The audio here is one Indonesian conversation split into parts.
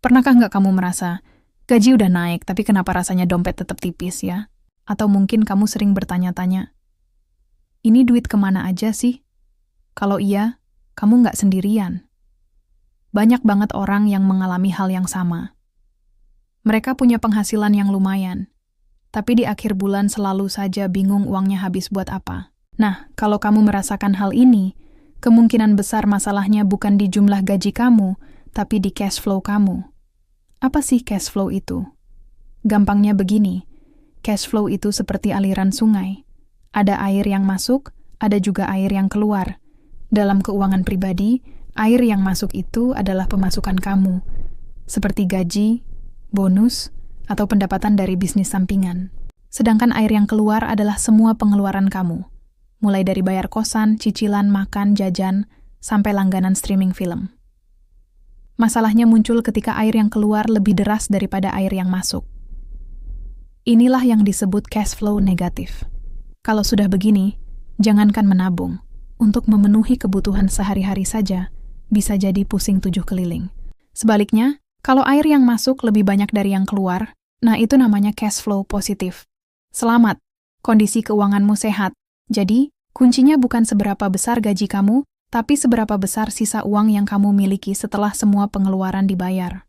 Pernahkah nggak kamu merasa, gaji udah naik tapi kenapa rasanya dompet tetap tipis ya? Atau mungkin kamu sering bertanya-tanya, ini duit kemana aja sih? Kalau iya, kamu nggak sendirian. Banyak banget orang yang mengalami hal yang sama. Mereka punya penghasilan yang lumayan, tapi di akhir bulan selalu saja bingung uangnya habis buat apa. Nah, kalau kamu merasakan hal ini, kemungkinan besar masalahnya bukan di jumlah gaji kamu, tapi di cash flow kamu. Apa sih cash flow itu? Gampangnya begini, cash flow itu seperti aliran sungai. Ada air yang masuk, ada juga air yang keluar. Dalam keuangan pribadi, air yang masuk itu adalah pemasukan kamu, seperti gaji, bonus, atau pendapatan dari bisnis sampingan. Sedangkan air yang keluar adalah semua pengeluaran kamu, mulai dari bayar kosan, cicilan, makan, jajan, sampai langganan streaming film. Masalahnya muncul ketika air yang keluar lebih deras daripada air yang masuk. Inilah yang disebut cash flow negatif. Kalau sudah begini, jangankan menabung. Untuk memenuhi kebutuhan sehari-hari saja, bisa jadi pusing 7 keliling. Sebaliknya, kalau air yang masuk lebih banyak dari yang keluar, nah itu namanya cash flow positif. Selamat, kondisi keuanganmu sehat. Jadi, kuncinya bukan seberapa besar gaji kamu, tapi seberapa besar sisa uang yang kamu miliki setelah semua pengeluaran dibayar.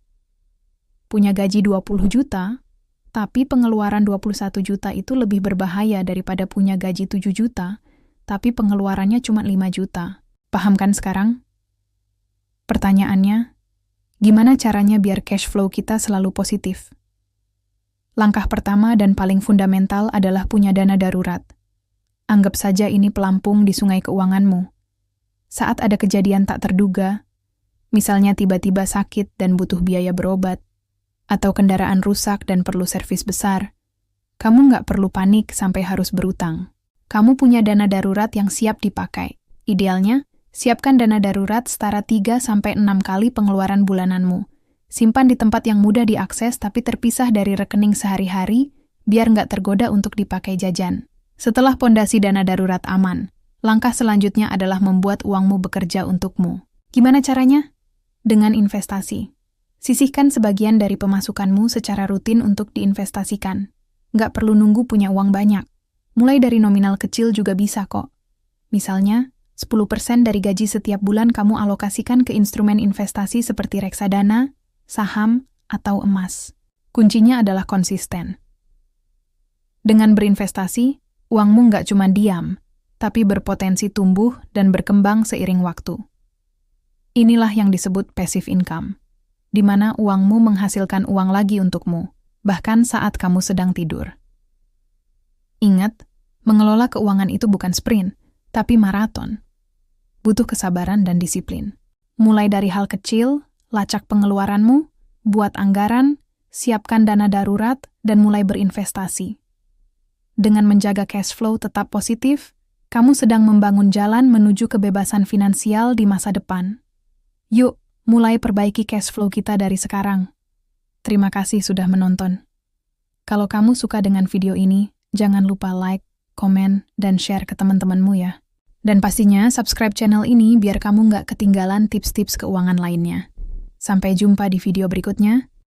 Punya gaji 20 juta, tapi pengeluaran 21 juta itu lebih berbahaya daripada punya gaji 7 juta, tapi pengeluarannya cuma 5 juta. Paham kan sekarang? Pertanyaannya, gimana caranya biar cash flow kita selalu positif? Langkah pertama dan paling fundamental adalah punya dana darurat. Anggap saja ini pelampung di sungai keuanganmu. Saat ada kejadian tak terduga, misalnya tiba-tiba sakit dan butuh biaya berobat, atau kendaraan rusak dan perlu servis besar, kamu nggak perlu panik sampai harus berutang. Kamu punya dana darurat yang siap dipakai. Idealnya, siapkan dana darurat setara 3-6 kali pengeluaran bulananmu. Simpan di tempat yang mudah diakses tapi terpisah dari rekening sehari-hari, biar nggak tergoda untuk dipakai jajan. Setelah pondasi dana darurat aman, langkah selanjutnya adalah membuat uangmu bekerja untukmu. Gimana caranya? Dengan investasi. Sisihkan sebagian dari pemasukanmu secara rutin untuk diinvestasikan. Nggak perlu nunggu punya uang banyak. Mulai dari nominal kecil juga bisa kok. Misalnya, 10% dari gaji setiap bulan kamu alokasikan ke instrumen investasi seperti reksadana, saham, atau emas. Kuncinya adalah konsisten. Dengan berinvestasi, uangmu nggak cuma diam, tapi berpotensi tumbuh dan berkembang seiring waktu. Inilah yang disebut passive income, di mana uangmu menghasilkan uang lagi untukmu, bahkan saat kamu sedang tidur. Ingat, mengelola keuangan itu bukan sprint, tapi maraton. Butuh kesabaran dan disiplin. Mulai dari hal kecil, lacak pengeluaranmu, buat anggaran, siapkan dana darurat, dan mulai berinvestasi. Dengan menjaga cash flow tetap positif, kamu sedang membangun jalan menuju kebebasan finansial di masa depan. Yuk, mulai perbaiki cash flow kita dari sekarang. Terima kasih sudah menonton. Kalau kamu suka dengan video ini, jangan lupa like, komen, dan share ke teman-temanmu ya. Dan pastinya subscribe channel ini biar kamu nggak ketinggalan tips-tips keuangan lainnya. Sampai jumpa di video berikutnya.